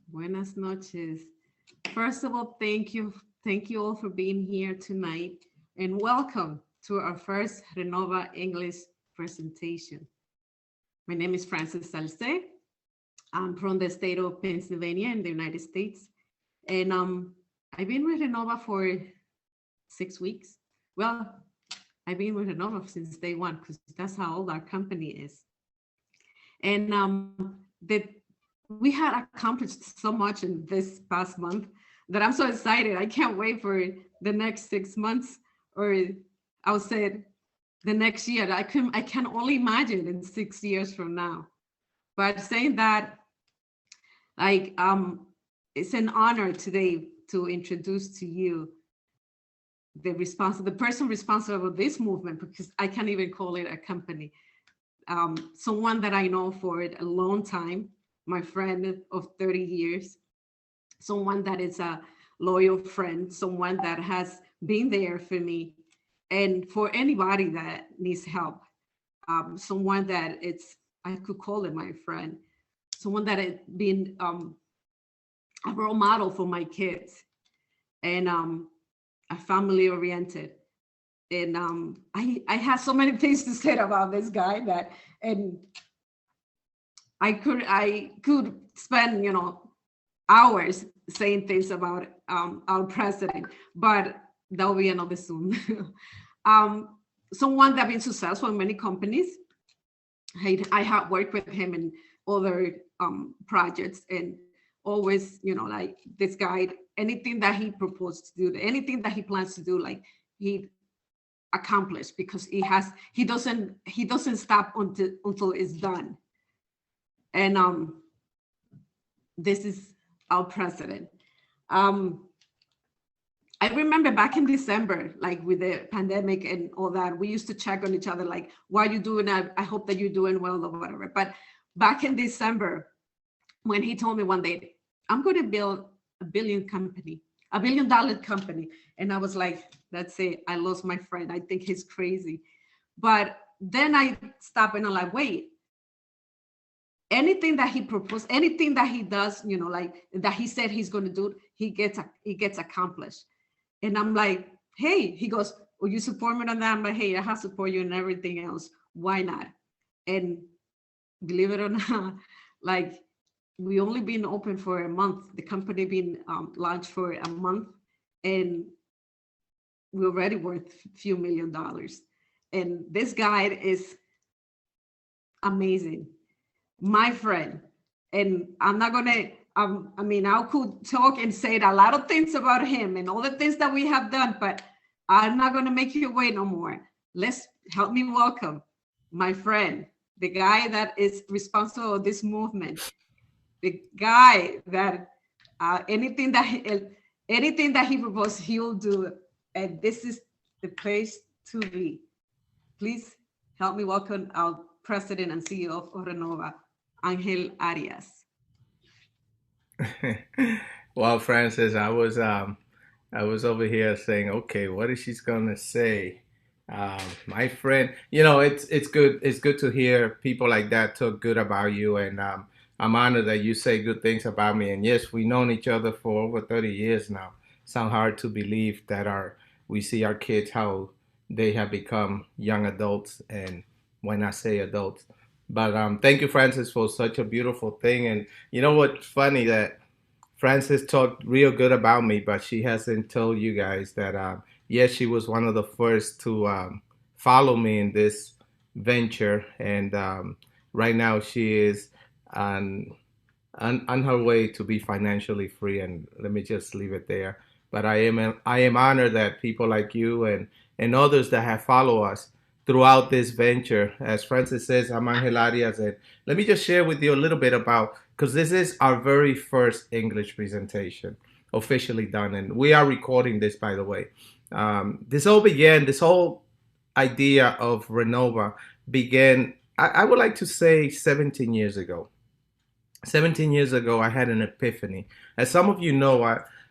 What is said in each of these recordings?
Buenas noches. First of all, thank you all for being here tonight, and welcome to our first Renova English presentation. My name is Frances Salce. I'm from the state of Pennsylvania in the United States, and I've been with Renova for 6 weeks. Well, I've been with Renova since day one because that's how old our company is. And we had accomplished so much in this past month that I'm so excited. I can't wait for the next 6 months, or I would say the next year. I can only imagine in 6 years from now. But saying that, like, it's an honor today to introduce to you the person responsible for this movement, because I can't even call it a company. Someone that I know for a long time, my friend of 30 years, someone that is a loyal friend, someone that has been there for me and for anybody that needs help, someone that I could call it my friend, someone that has been a role model for my kids, and a family oriented. And I have so many things to say about this guy and I could spend, hours saying things about our president, but that'll be another soon. Someone that been successful in many companies. I have worked with him in other projects, and always, like, this guy, anything that he proposed to do, anything that he plans to do, like, he accomplished, because he doesn't stop until it's done. And this is our president. I remember back in December, like with the pandemic and all that, we used to check on each other, like, what are you doing? I hope that you're doing well or whatever. But back in December, when he told me one day, I'm going to build $1 billion company. And I was like, that's it. I lost my friend. I think he's crazy. But then I stopped and I'm like, wait, anything that he proposed, anything that he does, like that he said he's going to do, he gets accomplished. And I'm like, hey, he goes, will you support me on that? I'm like, hey, I have support you in everything else. Why not? And believe it or not, like, we only been open for a month. The company been launched for a month, and we're already worth a few $1 million. And this guy is amazing, my friend. And I'm not gonna, I could talk and say a lot of things about him and all the things that we have done, but I'm not gonna make you wait no more. Let's help me welcome my friend, the guy that is responsible for this movement, the guy that anything that he proposes, he'll do. And this is the place to be. Please help me welcome our president and CEO of Rrenova, Angel Arias. Well, Francis, I was over here saying, okay, what is she gonna say? My friend, it's good to hear people like that talk good about you, and I'm honored that you say good things about me. And yes, we've known each other for over 30 years now. Sound hard to believe that we see our kids, how they have become young adults, and when I say adults. But thank you, Francis, for such a beautiful thing. And you know what's funny, that Francis talked real good about me, but she hasn't told you guys that yes, she was one of the first to follow me in this venture, and right now she is on her way to be financially free. And let me just leave it there. But I am honored that people like you and others that have followed us throughout this venture. As Francis says, I'm Angel Arias, and let me just share with you a little bit about, because this is our very first English presentation officially done, and we are recording this, by the way. This whole idea of Renova began, I would like to say, 17 years ago. 17 years ago, I had an epiphany. As some of you know,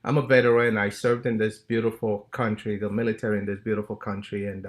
I'm a veteran. I served in this beautiful country, the military in this beautiful country, and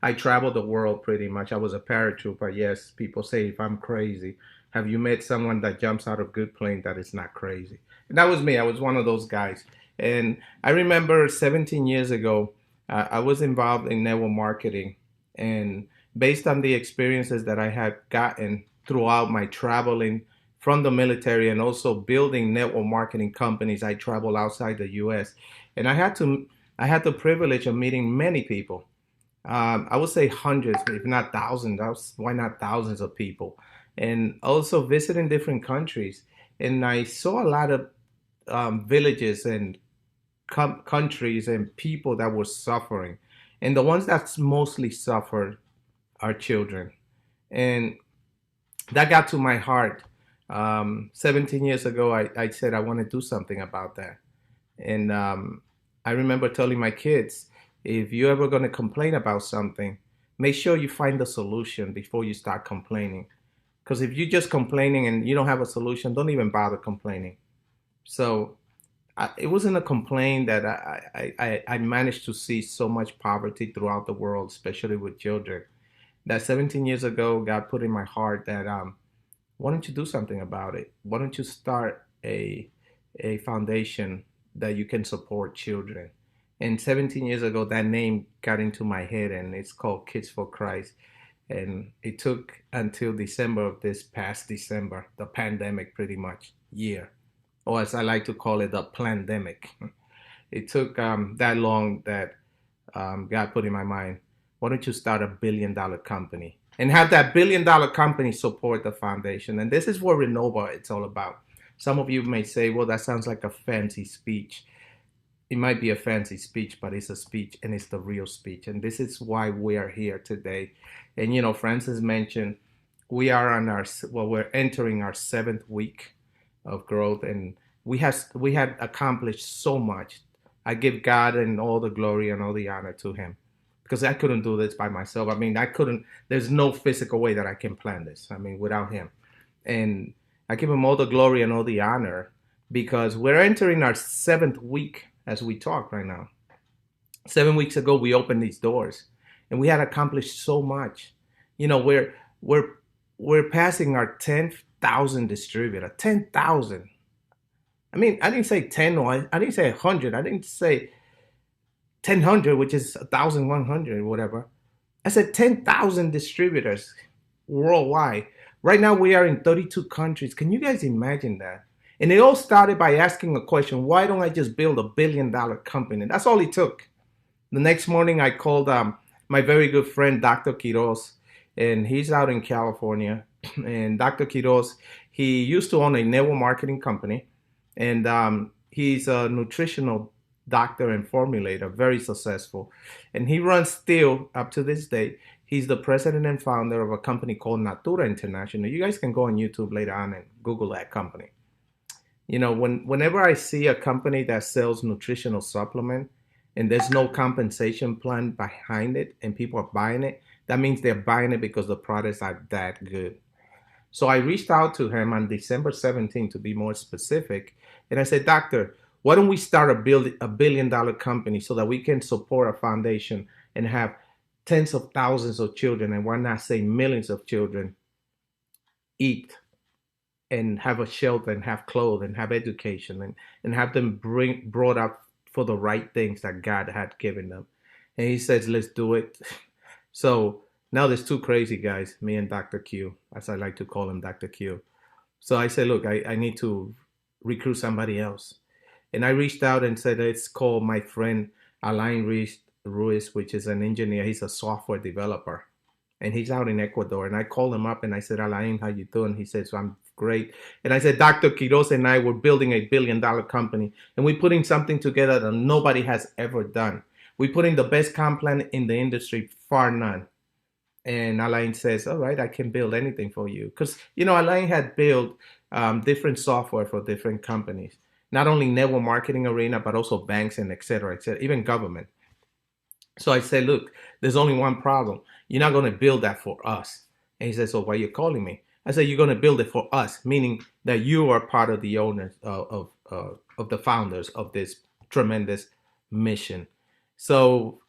I traveled the world pretty much. I was a paratrooper. Yes, people say if I'm crazy. Have you met someone that jumps out of good plane that is not crazy? That was me. I was one of those guys. And I remember 17 years ago, I was involved in network marketing. And based on the experiences that I had gotten throughout my traveling from the military and also building network marketing companies, I traveled outside the US. And I had the privilege of meeting many people. I would say hundreds, if not thousands. Why not thousands of people? And also visiting different countries. And I saw a lot of villages and countries and people that were suffering. And the ones that mostly suffered are children. And that got to my heart. 17 years ago, I said I want to do something about that. And I remember telling my kids, if you're ever going to complain about something, make sure you find the solution before you start complaining. Because if you're just complaining and you don't have a solution, don't even bother complaining. So it wasn't a complaint that I managed to see so much poverty throughout the world, especially with children. That 17 years ago, God put in my heart that why don't you do something about it? Why don't you start a foundation that you can support children? And 17 years ago, that name got into my head, and it's called Kids for Christ. And it took until December of this past December, the pandemic pretty much year, or as I like to call it, the plandemic. It took that long that God put in my mind, why don't you start a $1 billion company and have that $1 billion company support the foundation? And this is what Renova it's all about. Some of you may say, well, that sounds like a fancy speech. It might be a fancy speech, but it's a speech, and it's the real speech. And this is why we are here today. And, you know, Francis mentioned we are on we're entering our 7th week of growth, and we had accomplished so much. I give God and all the glory and all the honor to him, because I couldn't do this by myself. I mean, there's no physical way that I can plan this. I mean, without him. And I give him all the glory and all the honor, because we're entering our 7th week as we talk right now. 7 weeks ago, we opened these doors, and we had accomplished so much. You know, we're passing our 10,000 distributor. 10,000. I mean, I didn't say 10, or I didn't say 100. I didn't say 1,000, which is 1,100, whatever. I said 10,000 distributors worldwide. Right now, we are in 32 countries. Can you guys imagine that? And it all started by asking a question: why don't I just build a $1 billion company? That's all it took. The next morning, I called my very good friend, Dr. Quiroz, and he's out in California. And Dr. Quiroz, he used to own a network marketing company, and he's a nutritional doctor and formulator, very successful. And he runs still, up to this day, he's the president and founder of a company called Natura International. You guys can go on YouTube later on and Google that company. You know, whenever I see a company that sells nutritional supplement and there's no compensation plan behind it and people are buying it, that means they're buying it because the products are that good. So I reached out to him on December 17th, to be more specific. And I said, Doctor, why don't we start a $1 billion company so that we can support a foundation and have tens of thousands of children, and why not say millions of children, eat and have a shelter and have clothes and have education and have them brought up for the right things that God had given them. And he says, let's do it. So now there's 2 crazy guys, me and Dr. Q, as I like to call him, Dr. Q. So I said, look, I need to recruit somebody else. And I reached out and said, let's call my friend Alain Ruiz, which is an engineer. He's a software developer, and he's out in Ecuador. And I called him up and I said, Alain, how you doing? He says, I'm great. And I said, Dr. Quiroz and I were building a $1 billion company, and we're putting something together that nobody has ever done. We're putting the best comp plan in the industry, far none. And Alain says, all right, I can build anything for you. Because, you know, Alain had built different software for different companies, not only network marketing arena, but also banks and et cetera, even government. So I said, look, there's only one problem. You're not going to build that for us. And he says, so why are you calling me? I said, you're going to build it for us, meaning that you are part of the owners of the founders of this tremendous mission. So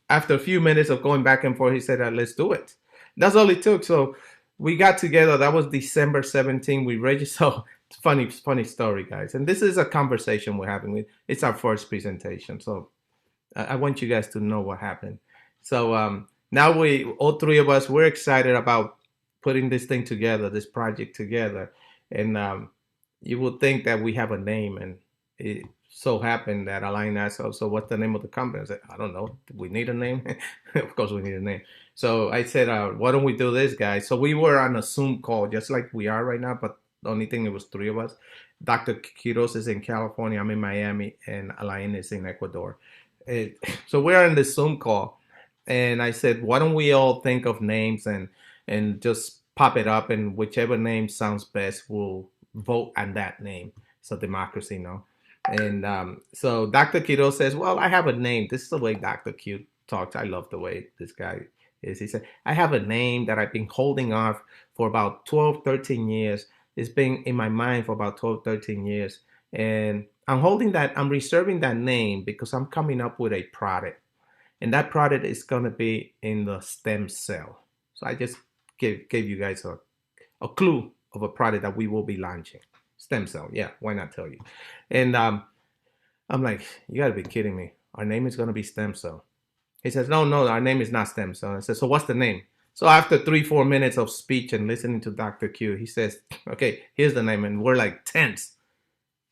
after a few minutes of going back and forth, he said, let's do it. That's all it took. So we got together. That was December 17th. We registered. So funny story, guys. And this is a conversation we're having. It's our first presentation, so I want you guys to know what happened. So now all three of us, we're excited about putting this thing together, this project together. And you would think that we have a name, and it so happened that Alain asked, "Oh, so what's the name of the company?" I said, "I don't know. Do we need a name?" Of course, we need a name. So I said, "Why don't we do this, guys?" So we were on a Zoom call, just like we are right now, but the only thing, it was three of us. Dr. Quiroz is in California, I'm in Miami, and Alain is in Ecuador. So we're on the Zoom call, and I said, "Why don't we all think of names and just pop it up, and whichever name sounds best, we'll vote on that name." So democracy, no? And so Dr. Quiroz says, "Well, I have a name." This is the way Dr. Q talks. I love the way this guy is. He said, "I have a name that I've been holding off for about 12, 13 years. It's been in my mind for about 12, 13 years. And I'm reserving that name because I'm coming up with a product. And that product is going to be in the stem cell." So I just gave you guys a clue of a product that we will be launching. Stem cell. Yeah, why not tell you? And I'm like, "You got to be kidding me. Our name is going to be stem cell." He says, no, our name is not stem cell. I said, "So what's the name?" So after 3-4 minutes of speech and listening to Dr. Q, he says, "Okay, here's the name." And we're like tense.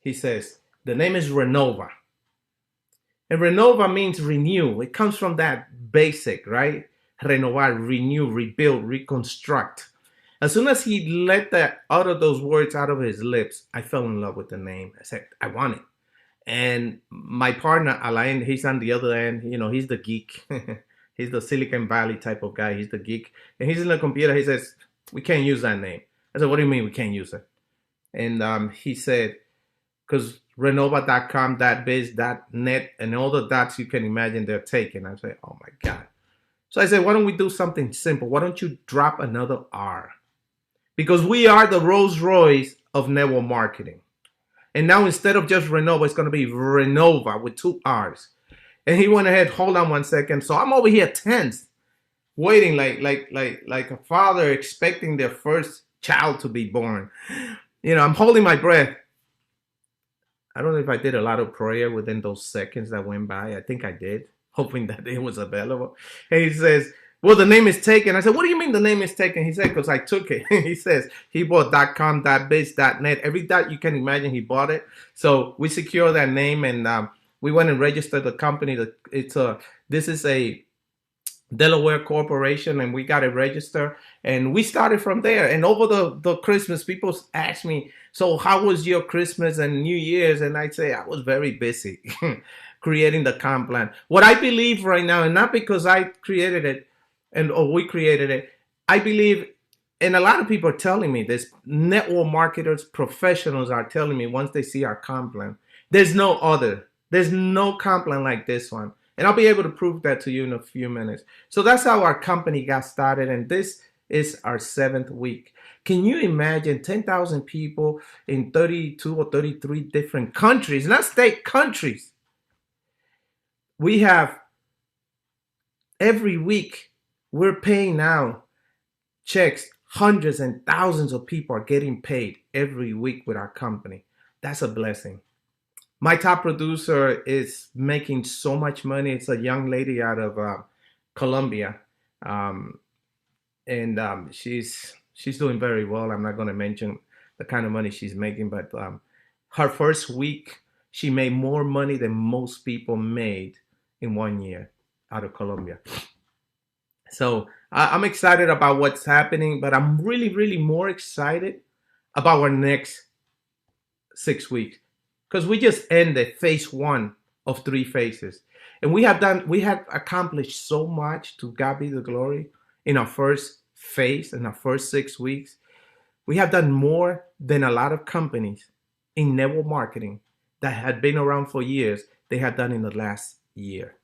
He says, "The name is Rrenova." And Rrenova means renew. It comes from that basic, right? Renovar, renew, rebuild, reconstruct. As soon as he let those words out of his lips, I fell in love with the name. I said, "I want it." And my partner, Alain, he's on the other end. He's the geek. He's the Silicon Valley type of guy. He's the geek. And he's in the computer. He says, "We can't use that name." I said, "What do you mean we can't use it?" And he said, because Renova.com, .biz, .net, and all the dots you can imagine they're taken. I said, "Oh my God." So I said, "Why don't we do something simple? Why don't you drop another R?" Because we are the Rolls Royce of network marketing. And now instead of just Renova, it's going to be Renova with 2 R's. And he went ahead, hold on 1 second. So I'm over here tense, waiting like a father expecting their first child to be born. I'm holding my breath. I don't know if I did a lot of prayer within those seconds that went by. I think I did, hoping that it was available. And he says, "Well, the name is taken." I said, "What do you mean the name is taken?" He said, "Because I took it." He says he bought .com, .biz, .net. Every dot you can imagine, he bought it. So we secured that name, and we went and registered the company. This is a Delaware corporation, and we got it registered, and we started from there. And over the Christmas, people ask me, "So how was your Christmas and New Year's?" And I say, "I was very busy creating the comp plan." What I believe right now, and not because I created it or we created it, I believe, and a lot of people are telling me this, network marketers, professionals are telling me once they see our comp plan, there's no comp plan like this one. And I'll be able to prove that to you in a few minutes. So that's how our company got started. And this is our 7th week. Can you imagine 10,000 people in 32 or 33 different countries, not state, countries? We have every week, we're paying now checks. Hundreds and thousands of people are getting paid every week with our company. That's a blessing. My top producer is making so much money. It's a young lady out of Colombia, and she's doing very well. I'm not going to mention the kind of money she's making, but her first week, she made more money than most people made in 1 year out of Colombia. So I'm excited about what's happening, but I'm really, really more excited about our next 6 weeks. Because we just ended phase 1 of 3 phases. And we have accomplished so much, to God be the glory, in our first phase, in our first 6 weeks. We have done more than a lot of companies in network marketing that had been around for years, they have done in the last year.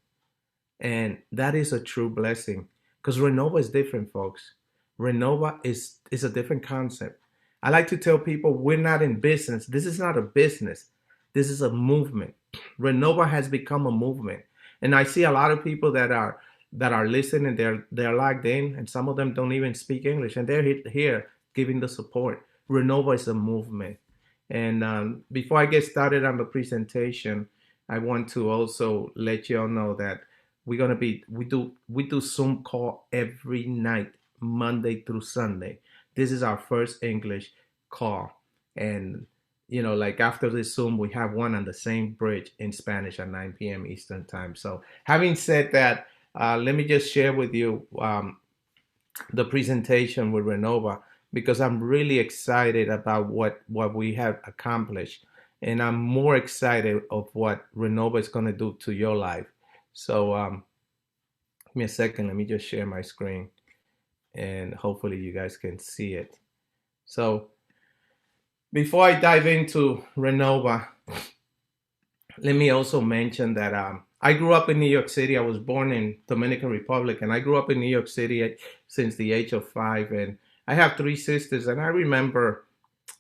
And that is a true blessing, because Renova is different, folks. Renova is a different concept. I like to tell people, we're not in business. This is not a business. This is a movement. Renova has become a movement. And I see a lot of people that are listening, they're logged in, and some of them don't even speak English, and they're here giving the support. Renova is a movement. And before I get started on the presentation, I want to also let you all know that we do Zoom call every night, Monday through Sunday. This is our first English call. And like after this Zoom, we have one on the same bridge in Spanish at 9 p.m. Eastern time. So having said that, let me just share with you the presentation with Rrenova, because I'm really excited about what we have accomplished, and I'm more excited of what Rrenova is going to do to your life. So give me a second. Let me just share my screen, and hopefully you guys can see it. So before I dive into Rrenova, let me also mention that I grew up in New York City. I was born in Dominican Republic, and I grew up in New York City since the age of 5. And I have 3 sisters, and I remember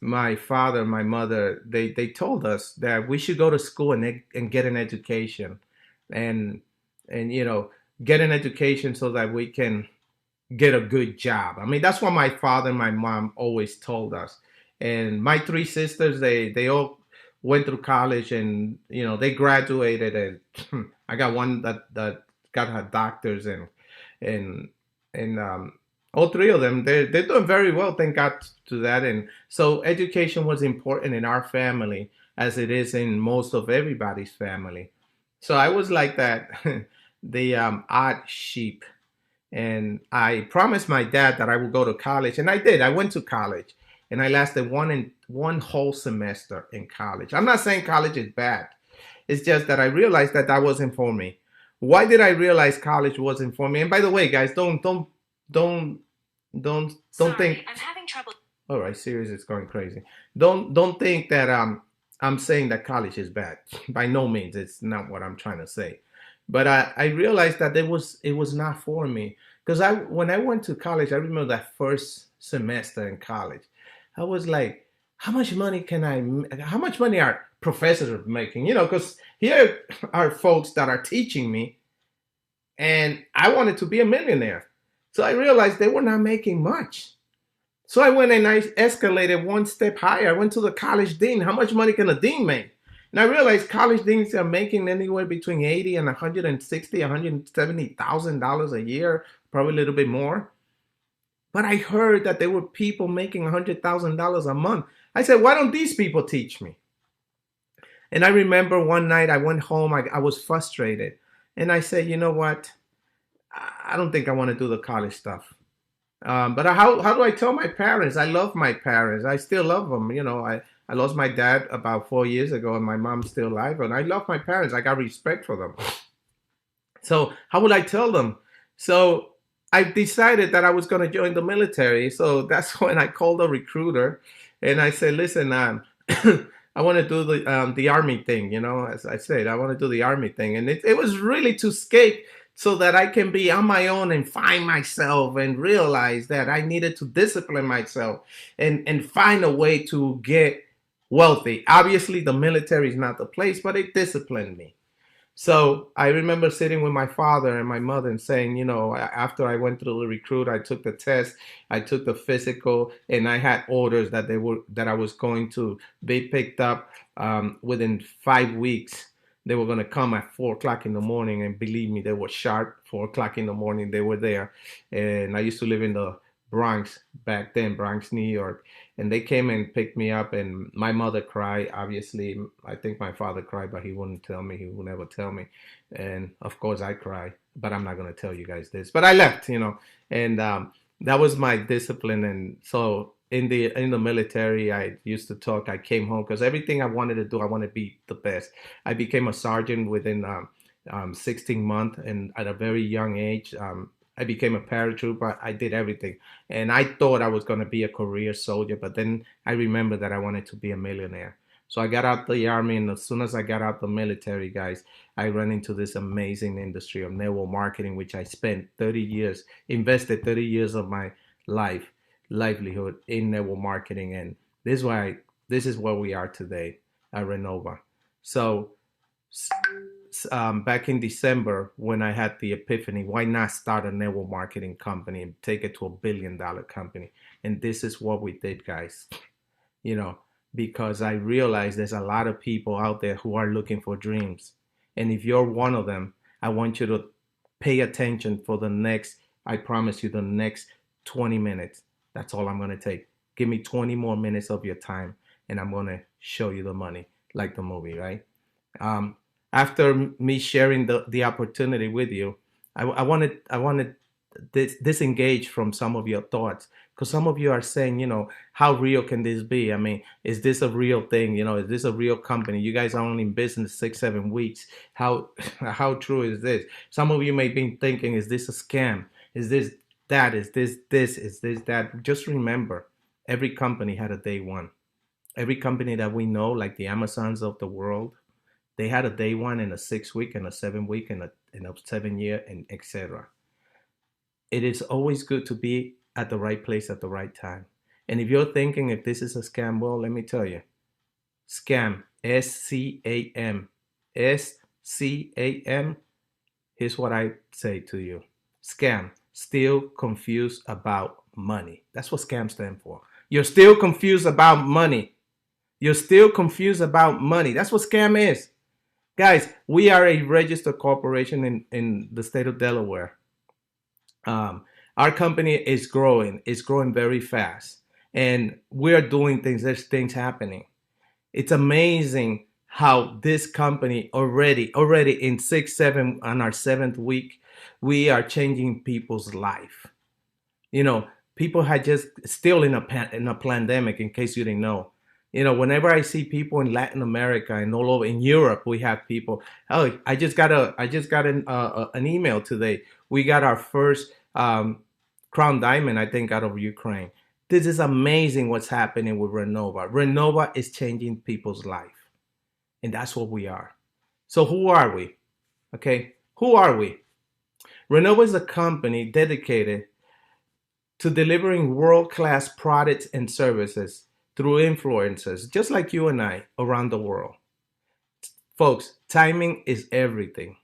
my father, my mother, they told us that we should go to school and get an education, and get an education so that we can get a good job. I mean, that's what my father and my mom always told us. And my 3 sisters, they all went through college, and they graduated, and I got one that got her doctors, and all 3 of them, they're doing very well, thank God to that. And so education was important in our family, as it is in most of everybody's family. So I was like that the odd sheep, and I promised my dad that I would go to college, and I did. I went to college, and I lasted one whole semester in college. I'm not saying college is bad. It's just that I realized that wasn't for me. Why did I realize college wasn't for me? And by the way, guys, don't Sorry, think I'm having trouble. All right, Sirius is going crazy. Don't think that I'm saying that college is bad. By no means, it's not what I'm trying to say. But I realized that it was not for me, because when I went to college, I remember that first semester in college, I was like, how much money are professors making? Because here are folks that are teaching me, and I wanted to be a millionaire. So I realized they were not making much. So I went and I escalated one step higher. I went to the college dean. How much money can a dean make? And I realized college deans are making anywhere between $80,000 and $160,000, $170,000 a year, probably a little bit more. But I heard that there were people making $100,000 a month. I said, why don't these people teach me? And I remember one night I went home. I was frustrated, and I said, you know what? I don't think I want to do the college stuff. But how do I tell my parents? I love my parents. I still love them. I lost my dad about 4 years ago, and my mom's still alive. And I love my parents. I got respect for them. So how would I tell them? So I decided that I was going to join the military. So that's when I called a recruiter, and I said, listen, I want to do the Army thing. As I said, I want to do the Army thing. And it was really to escape, so that I can be on my own and find myself, and realize that I needed to discipline myself and find a way to get wealthy. Obviously, the military is not the place, but it disciplined me. So I remember sitting with my father and my mother and saying, after I went through the recruit, I took the test, I took the physical, and I had orders that I was going to be picked up within 5 weeks. They were going to come at 4 o'clock in the morning, and believe me, they were sharp. 4 o'clock in the morning, they were there. And I used to live in the Bronx back then, Bronx, New York. And they came and picked me up, and my mother cried. Obviously, I think my father cried, but he wouldn't tell me. He would never tell me. And of course, I cried, but I'm not going to tell you guys this. But I left, and that was my discipline. And so in the military, I used to talk. I came home because everything I wanted to do, I want to be the best. I became a sergeant within 16 months, and at a very young age, I became a paratrooper. I did everything, and I thought I was going to be a career soldier, but then I remembered that I wanted to be a millionaire. So I got out the Army, and as soon as I got out the military, guys, I ran into this amazing industry of network marketing, which I spent 30 years, invested 30 years of my livelihood in network marketing, and this is where we are today at Rrenova. So back in December, when I had the epiphany, why not start a network marketing company and take it to $1 billion company? And this is what we did, guys. because I realize there's a lot of people out there who are looking for dreams. And if you're one of them, I want you to pay attention for the next, I promise you, the next 20 minutes. That's all I'm going to take. Give me 20 more minutes of your time, and I'm going to show you the money, like the movie, right? After me sharing the opportunity with you, I wanted disengage from some of your thoughts, because some of you are saying, you know, how real can this be? I mean, is this a real thing? You know, is this a real company? You guys are only in business 6-7 weeks. How how true is this? Some of you may be thinking, is this a scam? Is this that? Is this is this that? Just remember, every company had a day one. Every company that we know, like the Amazons of the world, they had a day one and a 6-week and a 7-week and a 7-year and etc. It is always good to be at the right place at the right time. And if you're thinking if this is a scam, well, let me tell you, scam, S-C-A-M, S-C-A-M, here's what I say to you. Scam, still confused about money. That's what scam stands for. You're still confused about money. You're still confused about money. That's what scam is. Guys, we are a registered corporation in the state of Delaware. Our company is growing. It's growing very fast. And we're doing things. There's things happening. It's amazing how this company already in 6-7 on our 7th week, we are changing people's life. You know, people had just still in a pandemic, in case you didn't know. You know, whenever I see people in Latin America and all over in Europe, we have people. Oh, I just got an email today. We got our first crown diamond, I think, out of Ukraine. This is amazing what's happening with Rrenova. Rrenova is changing people's life, and that's what we are. So who are we? Okay, who are we? Rrenova is a company dedicated to delivering world-class products and services through influencers, just like you and I, around the world. Folks, timing is everything,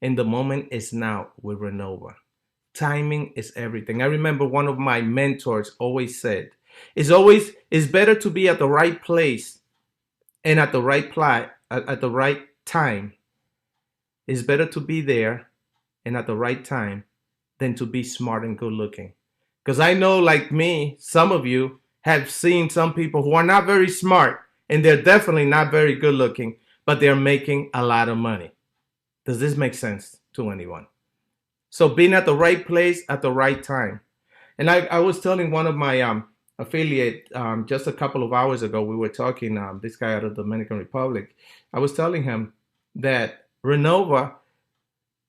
and the moment is now with Rrenova. Timing is everything. I remember one of my mentors always said, it's better to be at the right place and at the right time. It's better to be there and at the right time than to be smart and good looking. Because I know, like me, some of you have seen some people who are not very smart, and they're definitely not very good looking, but they're making a lot of money. Does this make sense to anyone? So being at the right place at the right time. And I was telling one of my affiliate just a couple of hours ago, we were talking, this guy out of the Dominican Republic, I was telling him that Rrenova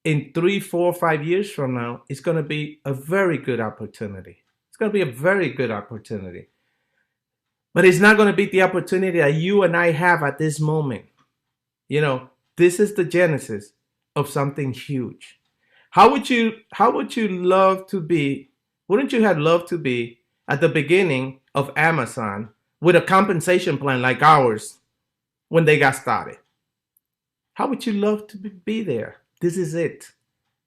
in 3, 4, 5 years from now is going to be a very good opportunity. It's going to be a very good opportunity. But it's not going to be the opportunity that you and I have at this moment. You know, this is the genesis of something huge. How would you love to be? Wouldn't you have loved to be at the beginning of Amazon with a compensation plan like ours when they got started? How would you love to be there? This is it.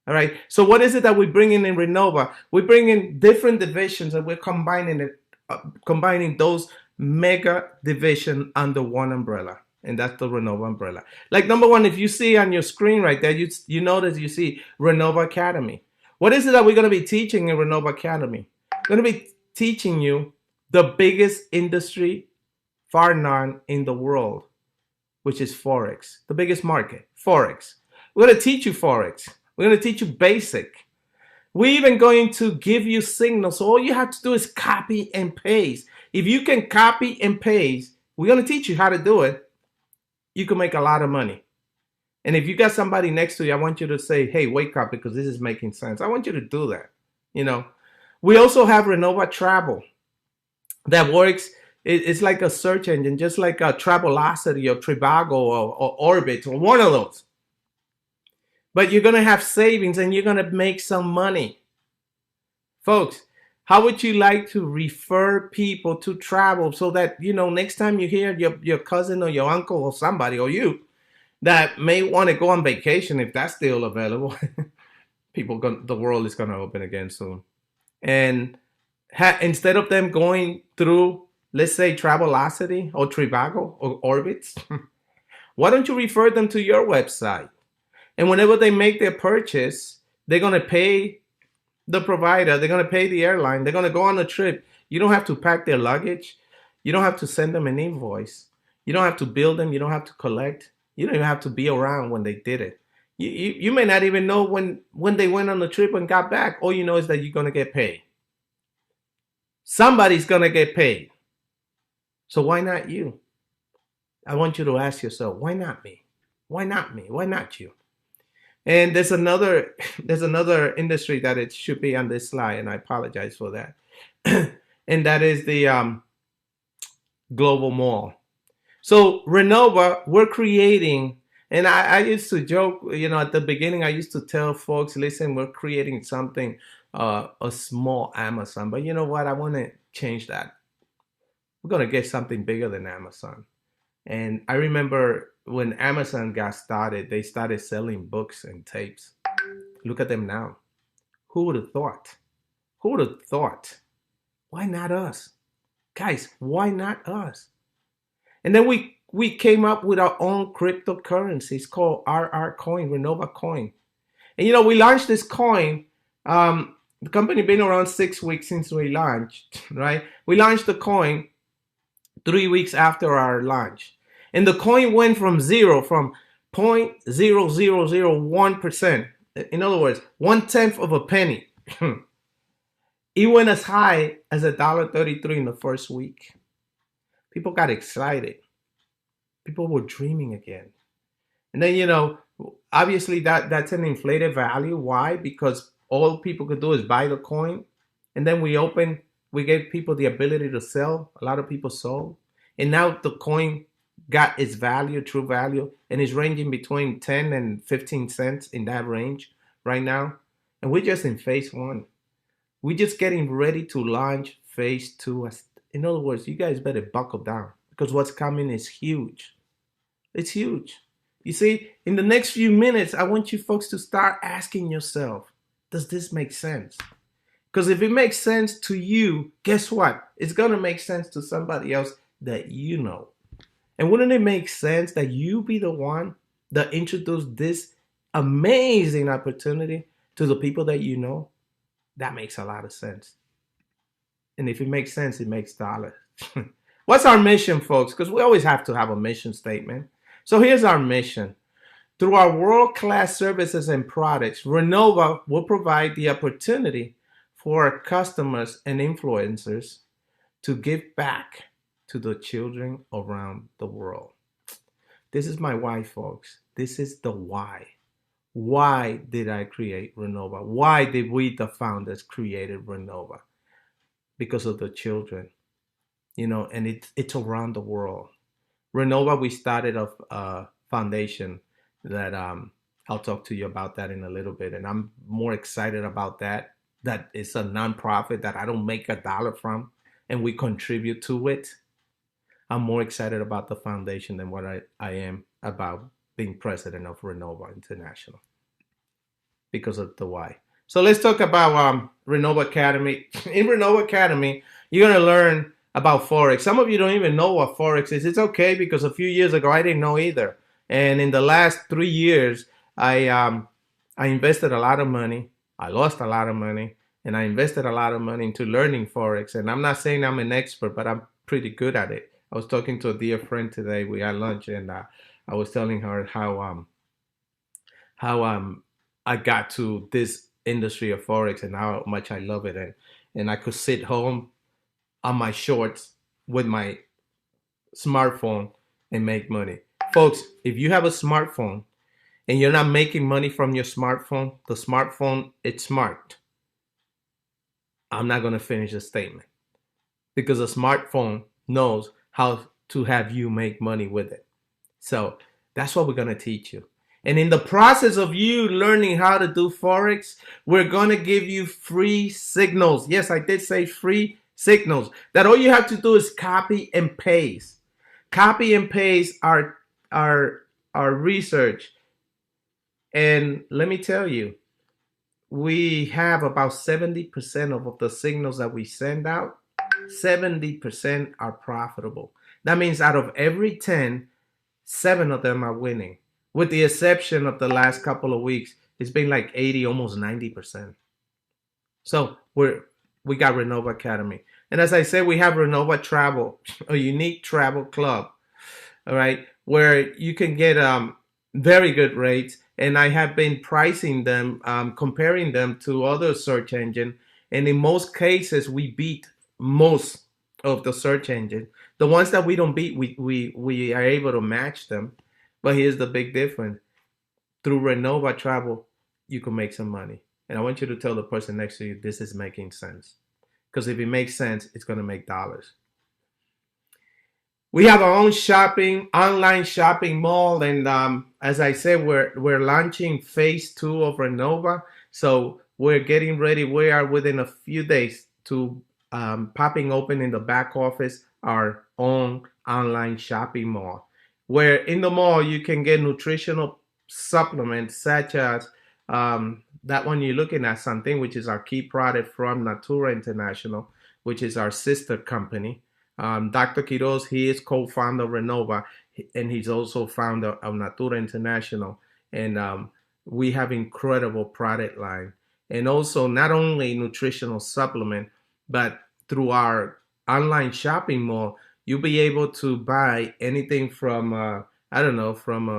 All right. So what is it that we bring in Rrenova? We bring in different divisions, and we're combining those mega division under one umbrella. And that's the Rrenova umbrella. Like number one, if you see on your screen right there, you notice you see Rrenova Academy. What is it that we're going to be teaching in Rrenova Academy? We're going to be teaching you the biggest industry, far none, in the world, which is Forex, the biggest market, Forex. We're going to teach you Forex. We're going to teach you basic. We're even going to give you signals. So all you have to do is copy and paste. If you can copy and paste, we're going to teach you how to do it. You can make a lot of money. And if you got somebody next to you, I want you to say, hey, wake up, because this is making sense. I want you to do that. You know, we also have Rrenova Travel that works. It's like a search engine, just like a Travelocity or Trivago or Orbit or one of those. But you're going to have savings and you're going to make some money. Folks, how would you like to refer people to travel so that, you know, next time you hear your cousin or your uncle or somebody or you that may want to go on vacation, if that's still available, the world is going to open again soon. And instead of them going through let's say Travelocity or Trivago or Orbitz, why don't you refer them to your website? And whenever they make their purchase, they're going to pay the provider, they're going to pay the airline, they're going to go on a trip. You don't have to pack their luggage. You don't have to send them an invoice. You don't have to bill them. You don't have to collect. You don't even have to be around when they did it. You may not even know when they went on the trip and got back. All you know is that you're going to get paid. Somebody's going to get paid. So why not you? I want you to ask yourself, why not me? Why not me? Why not you? And there's another industry that it should be on this slide, and I apologize for that. And that is the global mall. So Renova, we're creating, and I used to joke, you know, at the beginning, I used to tell folks, listen, we're creating something, a small Amazon. But you know what? I want to change that. We're going to get something bigger than Amazon. And I remember when Amazon got started, they started selling books and tapes. Look at them now. Who would have thought? Who would have thought? Why not us? Guys, why not us? And then we came up with our own cryptocurrency. It's called RR coin, Rrenova coin. And you know, we launched this coin. The company been around 6 weeks since we launched, right? We launched the coin 3 weeks after our launch. And the coin went from 0.0001%. In other words, 1/10 of a penny. It went as high as $1.33 in the first week. People got excited. People were dreaming again. And then, you know, obviously that's an inflated value. Why? Because all people could do is buy the coin. And then we gave people the ability to sell. A lot of people sold. And now the coin got its value, true value, and is ranging between 10 and 15 cents in that range right now. And we're just in phase 1. We're just getting ready to launch phase 2. In other words, you guys better buckle down because what's coming is huge. It's huge. You see, in the next few minutes, I want you folks to start asking yourself, does this make sense? Because if it makes sense to you, guess what? It's going to make sense to somebody else that you know. And wouldn't it make sense that you be the one that introduced this amazing opportunity to the people that you know? That makes a lot of sense. And if it makes sense, it makes dollars. What's our mission, folks? Because we always have to have a mission statement. So here's our mission. Through our world-class services and products, Rrenova will provide the opportunity for our customers and influencers to give back to the children around the world. This is my why, folks. This is the why. Why did I create Rrenova? Why did we, the founders, created Rrenova? Because of the children, you know, and it's around the world. Rrenova, we started a foundation that I'll talk to you about that in a little bit. And I'm more excited about that. That is a nonprofit that I don't make $1 from, and we contribute to it. I'm more excited about the foundation than what I am about being president of Rrenova International because of the why. So let's talk about Rrenova Academy. In Rrenova Academy, you're going to learn about Forex. Some of you don't even know what Forex is. It's okay because a few years ago, I didn't know either. And in the last 3 years, I invested a lot of money. I lost a lot of money. And I invested a lot of money into learning Forex. And I'm not saying I'm an expert, but I'm pretty good at it. I was talking to a dear friend today. We had lunch, and I was telling her how I got to this industry of Forex and how much I love it. And I could sit home on my shorts with my smartphone and make money. Folks, if you have a smartphone and you're not making money from your smartphone, the smartphone, it's smart. I'm not going to finish the statement because a smartphone knows how to have you make money with it. So that's what we're going to teach you. And in the process of you learning how to do Forex, we're going to give you free signals. Yes, I did say free signals that all you have to do is copy and paste. Copy and paste our research. And let me tell you, we have about 70% of the signals that we send out 70% are profitable. That means out of every 10, 7 of them are winning. With the exception of the last couple of weeks, it's been like 80, almost 90%. So we got Renova Academy. And as I said, we have Renova Travel, a unique travel club, all right, where you can get very good rates. And I have been pricing them, comparing them to other search engine. And in most cases, we beat most of the search engine. The ones that we don't beat, we are able to match them. But here's the big difference. Through Renova Travel, you can make some money. And I want you to tell the person next to you, this is making sense. Because if it makes sense, it's going to make dollars. We have our own online shopping mall. And as I said, we're launching phase 2 of Renova. So we're getting ready. We are within a few days to popping open in the back office our own online shopping mall, where in the mall you can get nutritional supplements such as that one you're looking at, something which is our key product from Natura International, which is our sister company. Dr. Quiroz, he is co-founder of Renova, and he's also founder of Natura International. And we have incredible product line. And also not only nutritional supplement, but through our online shopping mall, you'll be able to buy anything from, I don't know, from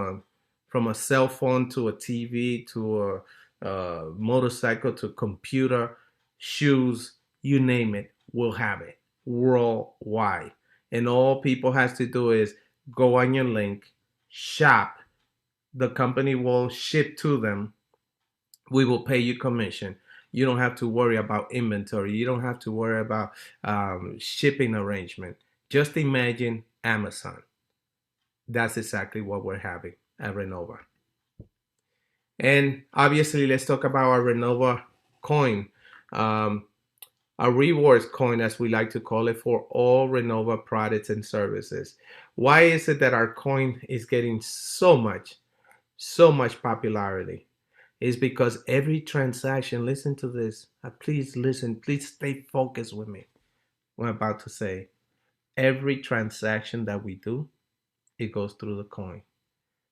a cell phone to a TV to a motorcycle to computer, shoes, you name it, we'll have it worldwide. And all people has to do is go on your link, shop. The company will ship to them. We will pay you commission. You don't have to worry about inventory. You don't have to worry about shipping arrangement. Just imagine Amazon. That's exactly what we're having at Renova. And obviously, let's talk about our Renova coin, our rewards coin, as we like to call it, for all Renova products and services. Why is it that our coin is getting so much popularity? Is because every transaction, listen to this, please listen, please stay focused with me. What I'm about to say, every transaction that we do, it goes through the coin.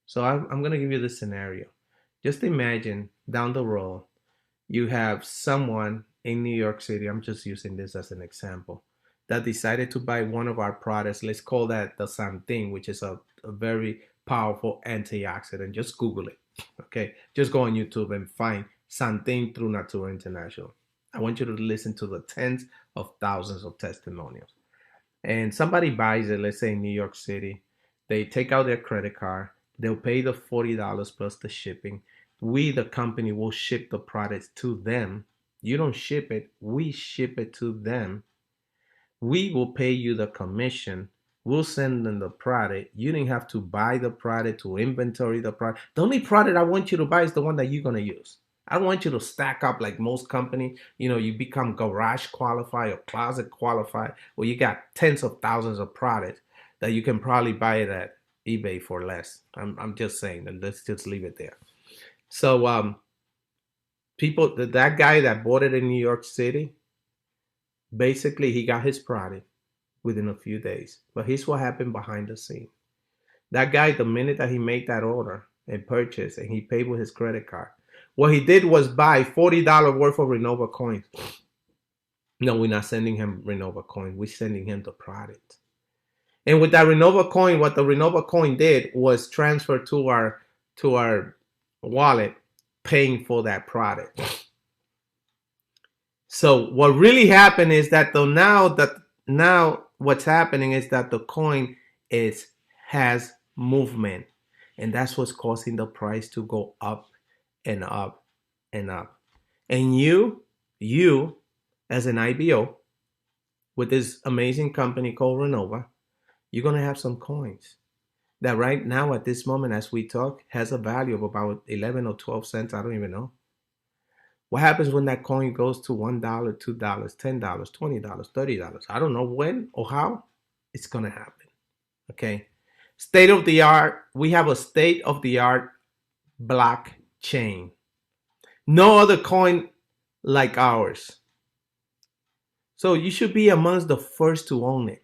So I'm going to give you this scenario. Just imagine down the road, you have someone in New York City, I'm just using this as an example, that decided to buy one of our products. Let's call that the Santin, which is a very powerful antioxidant. Just Google it. Okay, just go on YouTube and find Santin through Natura International. I want you to listen to the tens of thousands of testimonials. And somebody buys it, let's say in New York City. They take out their credit card. They'll pay the $40 plus the shipping. We, the company, will ship the products to them. You don't ship it. We ship it to them. We will pay you the commission. We'll send them the product. You didn't have to buy the product, to inventory the product. The only product I want you to buy is the one that you're going to use. I don't want you to stack up like most companies. You know, you become garage qualified or closet qualified, where you got tens of thousands of products that you can probably buy it at eBay for less. I'm just saying, and let's just leave it there. So that guy that bought it in New York City, basically he got his product within a few days. But here's what happened behind the scene. That guy, the minute that he made that order and purchase, and he paid with his credit card, what he did was buy $40 worth of Renova coins. No, we're not sending him Renova coin. We're sending him the product. And with that Renova coin, what the Renova coin did was transfer to our wallet, paying for that product. So what really happened is that now what's happening is that the coin has movement, and that's what's causing the price to go up and up and up. And you as an IBO with this amazing company called Renova, you're going to have some coins that right now at this moment as we talk has a value of about 11 or 12 cents. I don't even know. What happens when that coin goes to $1, $2, $10, $20, $30? I don't know when or how it's going to happen. Okay. State of the art. We have a state of the art blockchain. No other coin like ours. So you should be amongst the first to own it.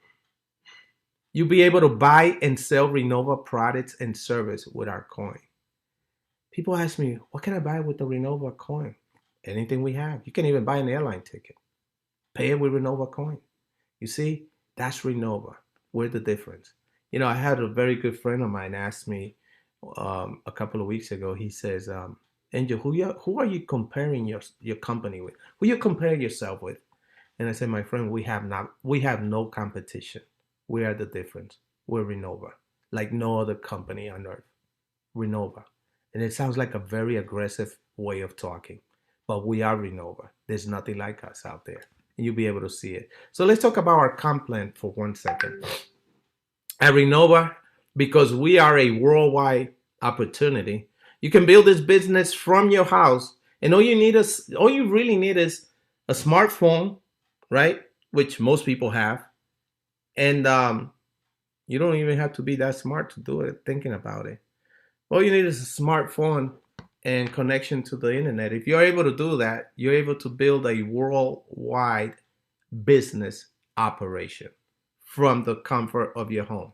You'll be able to buy and sell Renova products and service with our coin. People ask me, what can I buy with the Renova coin? Anything we have. You can even buy an airline ticket. Pay it with Renova coin. You see, that's Renova. We're the difference. You know, I had a very good friend of mine ask me a couple of weeks ago. He says, Angel, who are you comparing your company with? Who you compare yourself with? And I said, my friend, we have no competition. We are the difference. We're Renova, like no other company on earth. Renova. And it sounds like a very aggressive way of talking, but we are Renova. There's nothing like us out there. And you'll be able to see it. So let's talk about our comp plan for 1 second. At Renova, because we are a worldwide opportunity, you can build this business from your house, and all you really need is a smartphone, right? Which most people have, and you don't even have to be that smart to do it. Thinking about it, all you need is a smartphone and connection to the internet. If you're able to do that, you're able to build a worldwide business operation from the comfort of your home.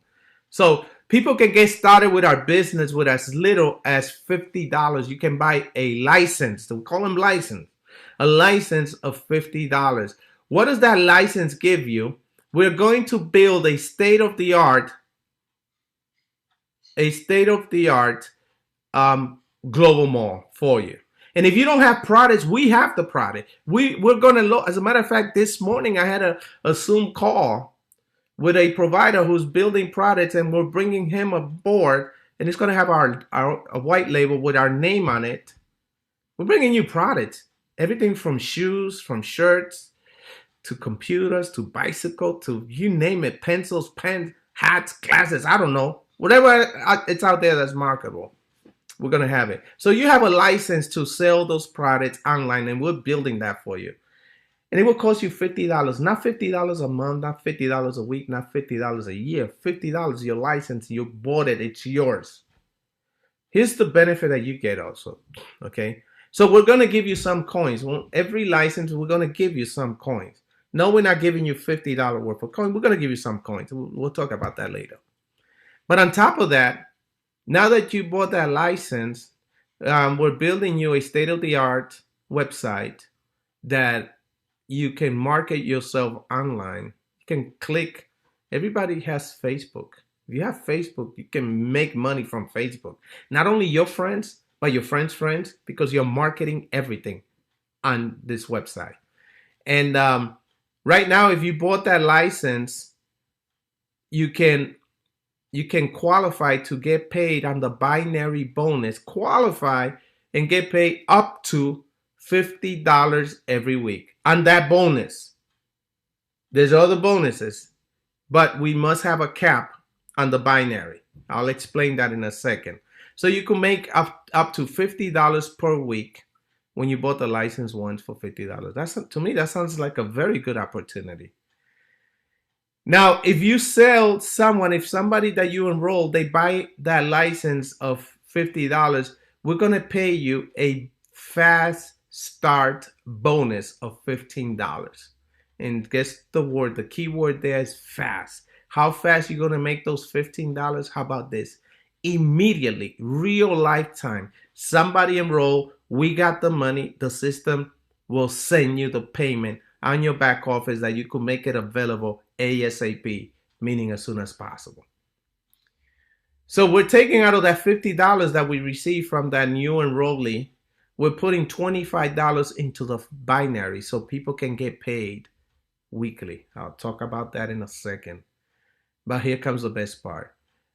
So people can get started with our business with as little as $50. You can buy a license. We call them license. A license of $50. What does that license give you? We're going to build a state-of-the-art global mall for you. And if you don't have products, we have the product. We're going to look. As a matter of fact, this morning I had a Zoom call with a provider who's building products, and we're bringing him aboard, and it's going to have a white label with our name on it. We're bringing you products, everything from shoes, from shirts, to computers, to bicycle, to you name it, pencils, pens, hats, glasses, I don't know. Whatever it's out there that's marketable, we're going to have it. So you have a license to sell those products online, and we're building that for you. And it will cost you $50, not $50 a month, not $50 a week, not $50 a year. $50, your license, you bought it, it's yours. Here's the benefit that you get also, okay? So we're going to give you some coins. Every license, we're going to give you some coins. No, we're not giving you $50 worth of coins. We're going to give you some coins. We'll talk about that later. But on top of that, now that you bought that license, we're building you a state-of-the-art website that you can market yourself online. You can click. Everybody has Facebook. If you have Facebook, you can make money from Facebook. Not only your friends, but your friends' friends, because you're marketing everything on this website. And right now, if you bought that license, you can qualify to get paid on the binary bonus. Qualify and get paid up to $50 every week on that bonus. There's other bonuses, but we must have a cap on the binary. I'll explain that in a second. So you can make up to $50 per week when you bought the license once for $50. To me, that sounds like a very good opportunity. Now, if you sell someone, if somebody that you enroll, they buy that license of $50, we're going to pay you a fast start bonus of $15. And guess the word, the key word there is fast. How fast you going to make those $15? How about this? Immediately, real lifetime. Somebody enroll, we got the money, the system will send you the payment on your back office that you could make it available ASAP, meaning as soon as possible. So we're taking out of that $50 that we receive from that new enrollee, we're putting $25 into the binary so people can get paid weekly. I'll talk about that in a second. But here comes the best part.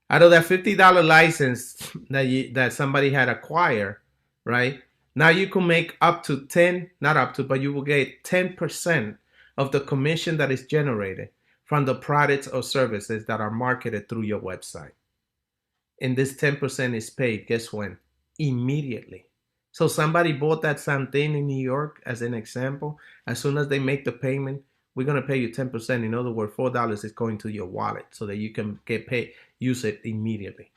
Out of that $50 license that somebody had acquired, right? Now you can make up to 10, not up to, but you will get 10% of the commission that is generated from the products or services that are marketed through your website. And this 10% is paid, guess when? Immediately. So somebody bought that something in New York, as an example. As soon as they make the payment, we're going to pay you 10%. In other words, $4 is going to your wallet so that you can get paid, use it immediately.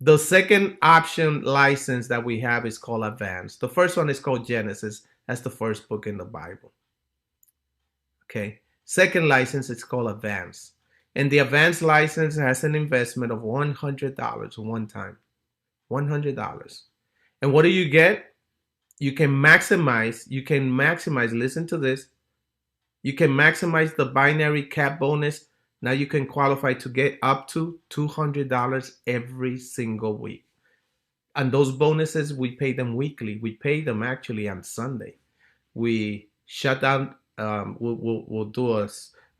The second option license that we have is called Advanced. The first one is called Genesis. That's the first book in the Bible. Okay. Second license is called advanced. And the advanced license has an investment of $100 one time. $100. And what do you get? You can maximize, listen to this. You can maximize the binary cap bonus. Now you can qualify to get up to $200 every single week. And those bonuses, we pay them weekly. We pay them actually on Sunday. We shut down, we'll do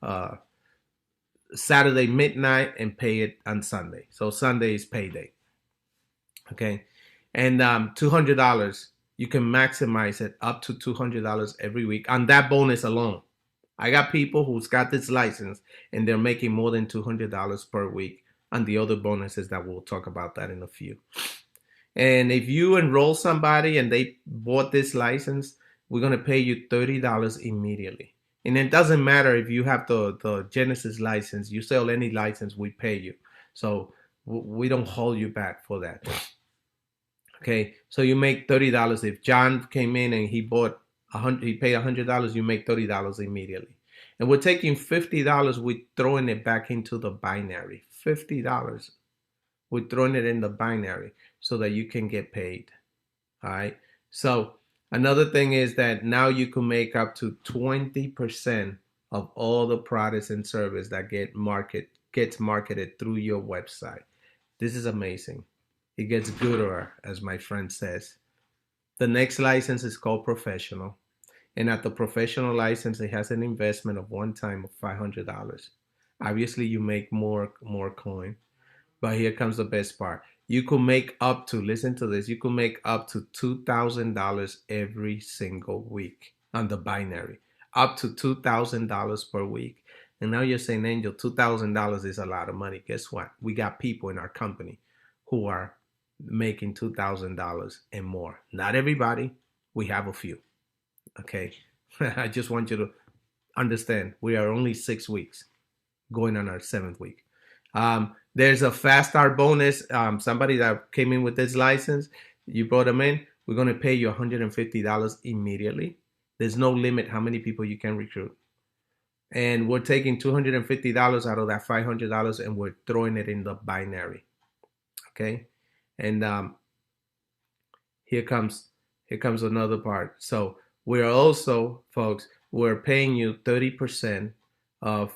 a Saturday midnight and pay it on Sunday. So Sunday is payday. Okay. And $200, you can maximize it up to $200 every week on that bonus alone. I got people who's got this license and they're making more than $200 per week on the other bonuses that we'll talk about that in a few. And if you enroll somebody and they bought this license, we're going to pay you $30 immediately. And it doesn't matter if you have the Genesis license, you sell any license, we pay you. So we don't hold you back for that. Okay, so you make $30. If John came in and he bought he paid $100, you make $30 immediately. And we're taking $50, we're throwing it back into the binary. $50, we're throwing it in the binary so that you can get paid. All right. So another thing is that now you can make up to 20% of all the products and services that gets marketed through your website. This is amazing. It gets gooder, as my friend says. The next license is called professional. And at the professional license, it has an investment of one time of $500. Obviously, you make more coin. But here comes the best part. You could make up to, listen to this, you could make up to $2,000 every single week on the binary. Up to $2,000 per week. And now you're saying, Angel, $2,000 is a lot of money. Guess what? We got people in our company who are making $2,000 and more. Not everybody. We have a few. Okay. I just want you to understand we are only 6 weeks going on our 7th week. There's a fast start bonus. Somebody that came in with this license, you brought them in, we're going to pay you $150 immediately. There's no limit how many people you can recruit. And we're taking $250 out of that $500 and we're throwing it in the binary. Okay. And here comes another part. So we're also, folks, we're paying you 30% of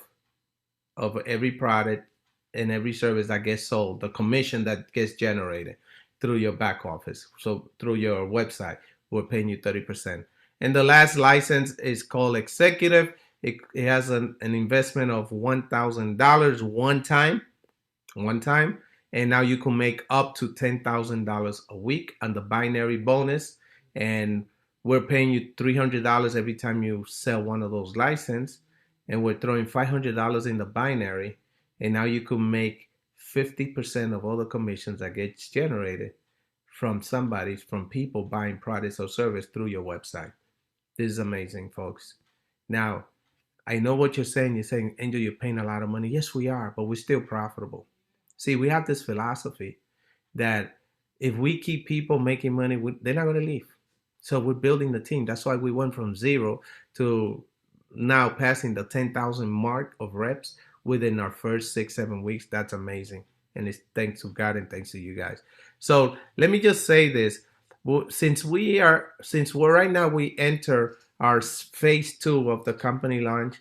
every product and every service that gets sold, the commission that gets generated through your back office. So through your website, we're paying you 30%. And the last license is called executive. It has an investment of $1,000 one time. And now you can make up to $10,000 a week on the binary bonus. And we're paying you $300 every time you sell one of those licenses. And we're throwing $500 in the binary. And now you can make 50% of all the commissions that gets generated from people buying products or service through your website. This is amazing, folks. Now, I know what you're saying. You're saying, Angel, you're paying a lot of money. Yes, we are, but we're still profitable. See, we have this philosophy that if we keep people making money, they're not going to leave. So we're building the team. That's why we went from 0 to now passing the 10,000 mark of reps within our first 6-7 weeks. That's amazing. And it's thanks to God and thanks to you guys. So let me just say this. Since we're right now, we enter our phase 2 of the company launch.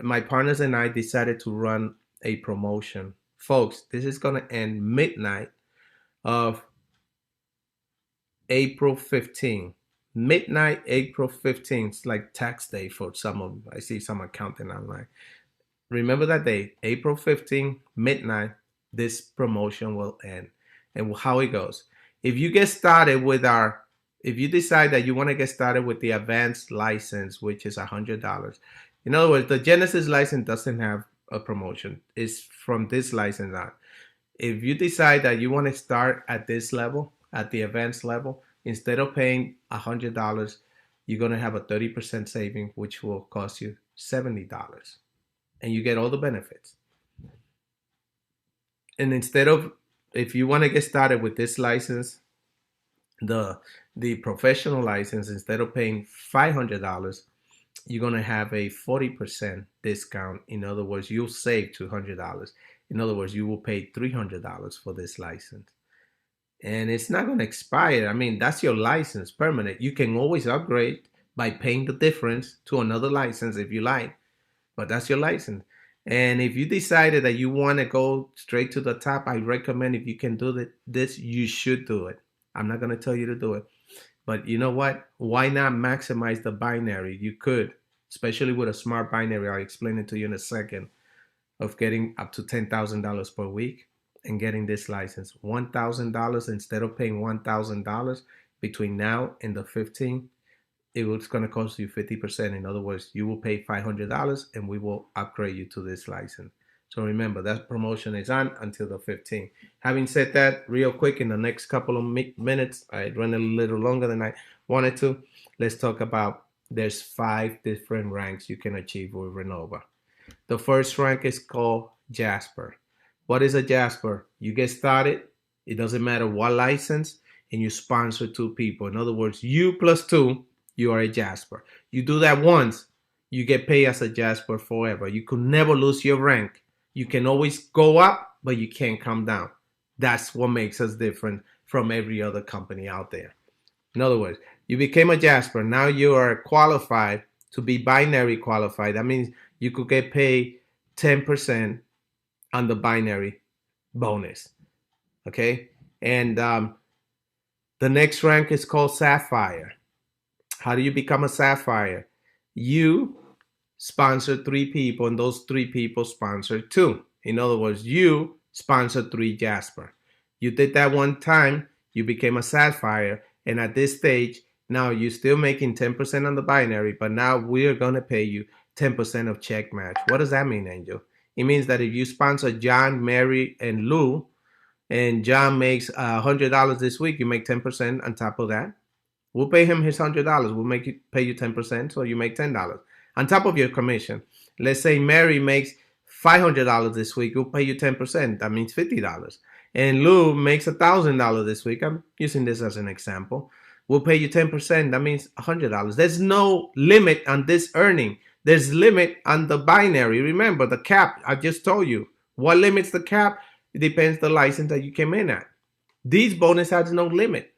My partners and I decided to run a promotion. Folks, this is going to end midnight of April 15. Midnight, April 15th. It's like tax day for some of them. I see some accounting online. Remember that day, April 15th, midnight, this promotion will end. And how it goes. If you get started with if you decide that you want to get started with the advanced license, which is $100. In other words, the Genesis license doesn't have a promotion. It's from this license on. If you decide that you want to start at this level, at the advanced level, instead of paying $100, you're going to have a 30% saving, which will cost you $70. And you get all the benefits. And if you want to get started with this license, the professional license, instead of paying $500, you're going to have a 40% discount. In other words, you'll save $200. In other words, you will pay $300 for this license. And it's not going to expire. I mean, that's your license, permanent. You can always upgrade by paying the difference to another license if you like, but that's your license. And if you decided that you want to go straight to the top, I recommend, if you can do this, you should do it. I'm not going to tell you to do it. But you know what? Why not maximize the binary? You could, especially with a smart binary. I'll explain it to you in a second, of getting up to $10,000 per week and getting this license. $1,000 instead of paying $1,000 between now and the 15th, it was going to cost you 50%. In other words, you will pay $500 and we will upgrade you to this license. So remember, that promotion is on until the 15th. Having said that, real quick, in the next couple of minutes, I ran a little longer than I wanted to. Let's talk about, there's 5 different ranks you can achieve with Rrenova. The first rank is called Jasper. What is a Jasper? You get started, it doesn't matter what license, and you sponsor 2 people. In other words, you plus 2, you are a Jasper. You do that once, you get paid as a Jasper forever. You could never lose your rank. You can always go up, but you can't come down. That's what makes us different from every other company out there. In other words, you became a Jasper. Now you are qualified to be binary qualified. That means you could get paid 10% on the binary bonus. Okay? And the next rank is called Sapphire. How do you become a Sapphire? You sponsor 3 people, and those 3 people sponsor 2. In other words, you sponsor 3 Jasper. You did that one time, you became a Sapphire, and at this stage, now you're still making 10% on the binary, but now we're going to pay you 10% of check match. What does that mean, Angel? It means that if you sponsor John, Mary, and Lou, and John makes $100 this week, you make 10% on top of that. We'll pay him his $100. We'll pay you 10%, so you make $10 on top of your commission. Let's say Mary makes $500 this week. We'll pay you 10%. That means $50. And Lou makes $1,000 this week. I'm using this as an example. We'll pay you 10%. That means $100. There's no limit on this earning. There's limit on the binary. Remember the cap. I just told you. What limits the cap? It depends the license that you came in at. These bonus has no limit.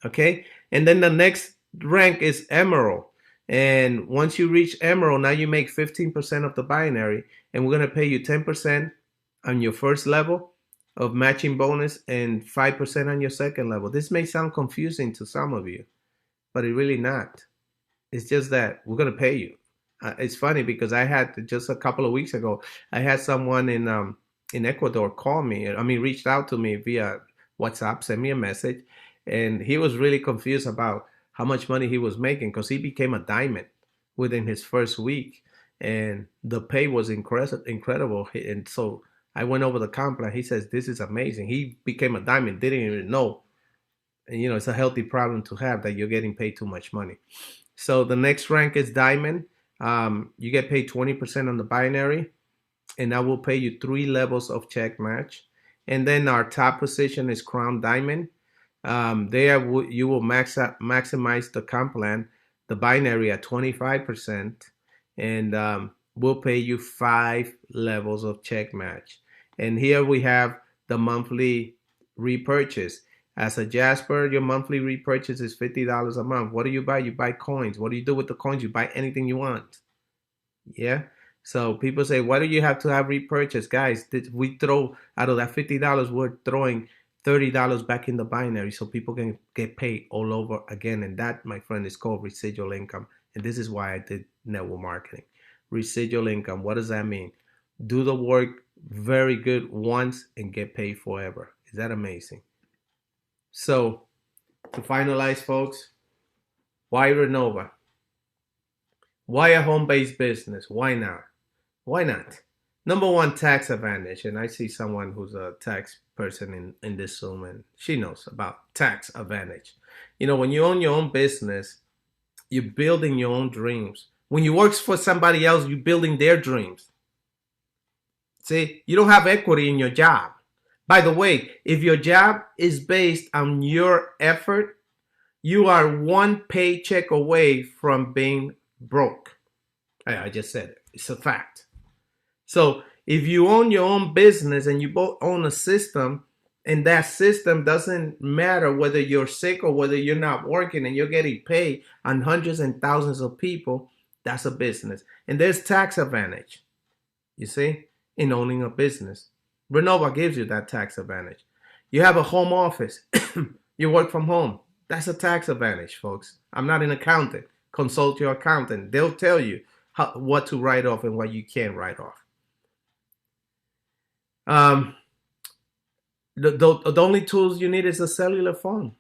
Okay. And then the next rank is Emerald. And once you reach Emerald, now you make 15% of the binary. And we're going to pay you 10% on your first level of matching bonus and 5% on your second level. This may sound confusing to some of you, but it's really not. It's just that we're going to pay you. It's funny because I had just a couple of weeks ago, I had someone in Ecuador call me. Reached out to me via WhatsApp, sent me a message, and he was really confused about how much money he was making because he became a diamond within his first week, and the pay was incredible. And so I went over the comp plan. He says, this is amazing. He became a diamond, didn't even know. And, it's a healthy problem to have that you're getting paid too much money. So the next rank is Diamond. You get paid 20% on the binary, and that will pay you 3 levels of check match. And then our top position is Crown Diamond. There you will maximize the comp plan, the binary at 25%, and we'll pay you 5 levels of check match. And here we have the monthly repurchase. As a Jasper, your monthly repurchase is $50 a month. What do you buy? You buy coins. What do you do with the coins? You buy anything you want. Yeah. So people say, why do you have to have repurchase? Guys, we throw out of that $50, we're throwing $30 back in the binary so people can get paid all over again. And that, my friend, is called residual income. And this is why I did network marketing. Residual income. What does that mean? Do the work very good once and get paid forever. Is that amazing? So to finalize, folks, why Rrenova? Why a home-based business? Why not? Why not? Number one, tax advantage. And I see someone who's a tax person in this Zoom, and she knows about tax advantage. When you own your own business, you're building your own dreams. When you work for somebody else, you're building their dreams. See, you don't have equity in your job. By the way, if your job is based on your effort, you are one paycheck away from being broke. I just said it. It's a fact. So if you own your own business and you both own a system, and that system doesn't matter whether you're sick or whether you're not working and you're getting paid on hundreds and thousands of people, that's a business. And there's tax advantage, you see, in owning a business. Renova gives you that tax advantage. You have a home office. You work from home. That's a tax advantage, folks. I'm not an accountant. Consult your accountant. They'll tell you what to write off and what you can't write off. The only tools you need is a cellular phone.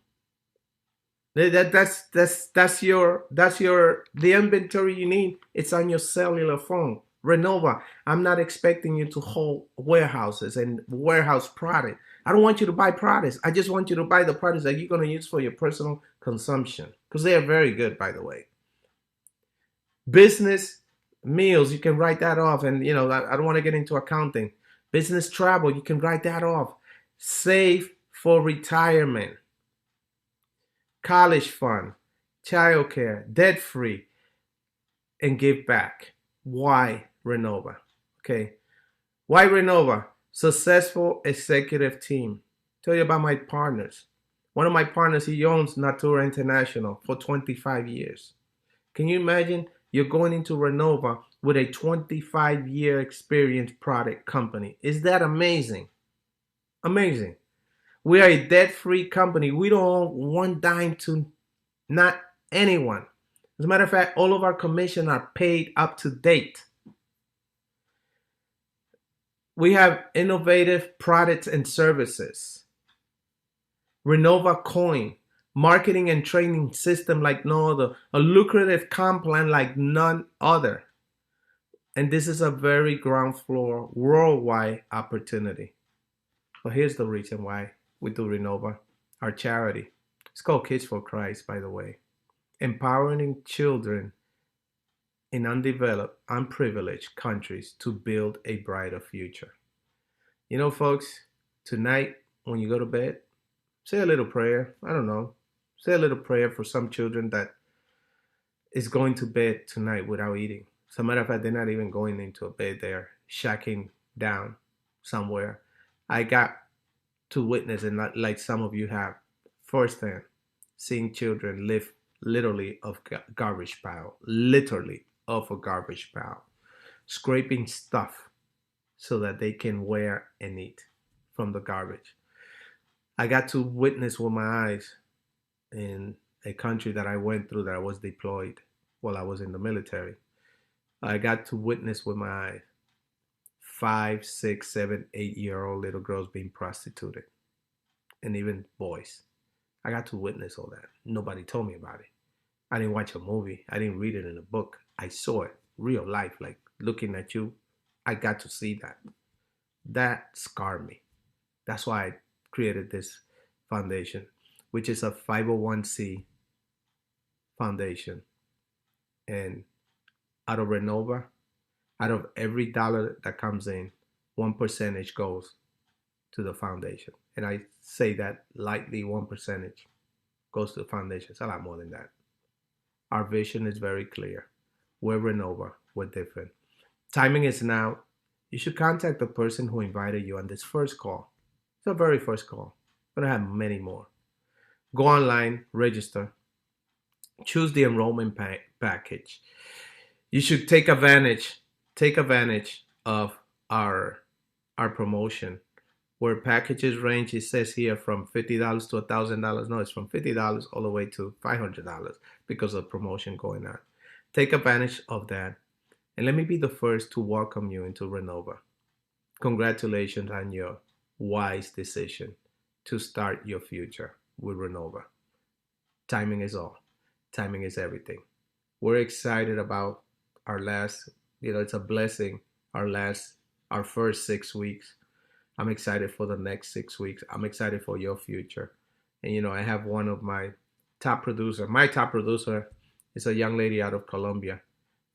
That's the inventory you need. It's on your cellular phone. Renova, I'm not expecting you to hold warehouses and warehouse product. I don't want you to buy products. I just want you to buy the products that you're going to use for your personal consumption, because they are very good, by the way. Business meals, you can write that off. And, you know, I don't want to get into accounting. Business travel, you can write that off. Save for retirement. College fund, childcare, debt-free, and give back. Why Renova? Okay. Why Renova? Successful executive team. Tell you about my partners. One of my partners, he owns Natura International for 25 years. Can you imagine? You're going into Renova with a 25-year experience product company. Is that amazing? Amazing. We are a debt-free company. We don't owe one dime to not anyone. As a matter of fact, all of our commissions are paid up to date. We have innovative products and services. Renova Coin, marketing and training system like no other. A lucrative comp plan like none other. And this is a very ground floor, worldwide opportunity. But here's the reason why we do Renova, our charity. It's called Kids for Christ, by the way. Empowering children in undeveloped, unprivileged countries to build a brighter future. You know, folks, tonight when you go to bed, say a little prayer. I don't know. Say a little prayer for some children that is going to bed tonight without eating. As a matter of fact, they're not even going into a bed. They're shacking down somewhere. I got to witness, and not like some of you have, firsthand, seeing children live literally of garbage pile, literally of a garbage pile, scraping stuff so that they can wear and eat from the garbage. I got to witness with my eyes in a country that I went through, that I was deployed while I was in the military. I got to witness with my eyes 5, 6, 7, 8-year-old little girls being prostituted, and even boys. I got to witness all that. Nobody told me about it. I didn't watch a movie. I didn't read it in a book. I saw it, real life, like looking at you. I got to see that. That scarred me. That's why I created this foundation, which is a 501c foundation. And out of Renova, out of every dollar that comes in, 1% goes to the foundation. And I say that lightly, 1% goes to the foundation. It's a lot more than that. Our vision is very clear. We're Renova. We're different. Timing is now. You should contact the person who invited you on this first call. It's the very first call. We're going to have many more. Go online, register, choose the enrollment package. You should take advantage of our promotion, where packages range, it says here, from $50 to $1,000. No, it's from $50 all the way to $500 because of promotion going on. Take advantage of that. And let me be the first to welcome you into Renova. Congratulations on your wise decision to start your future with Renova. Timing is all. Timing is everything. We're excited about our last, it's a blessing, our first 6 weeks. I'm excited for the next 6 weeks. I'm excited for your future. And, I have one of my top producer. My top producer is a young lady out of Colombia.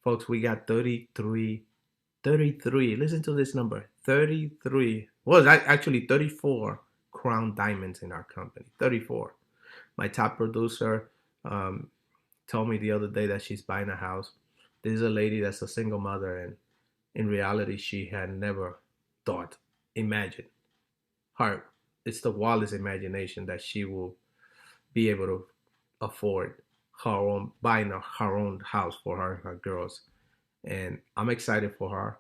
Folks, we got 33, listen to this number, 33, well, actually 34 crown diamonds in our company, 34. My top producer told me the other day that she's buying a house. This is a lady that's a single mother, and in reality, she had never thought, imagined her. It's the wildest imagination that she will be able to afford her own buying her own house for her and her girls. And I'm excited for her.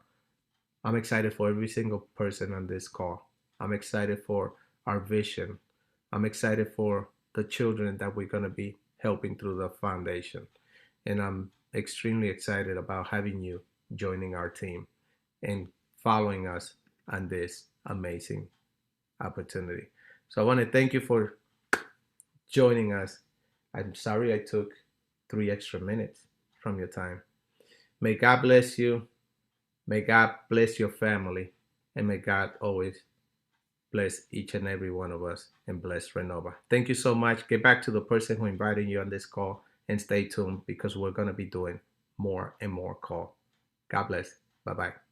I'm excited for every single person on this call. I'm excited for our vision. I'm excited for the children that we're going to be helping through the foundation. And I'm extremely excited about having you joining our team and following us on this amazing opportunity. So I want to thank you for joining us. I'm sorry I took 3 extra minutes from your time. May God bless you. May God bless your family. And may God always bless each and every one of us and bless Rrenova. Thank you so much. Get back to the person who invited you on this call and stay tuned because we're going to be doing more and more call. God bless. Bye-bye.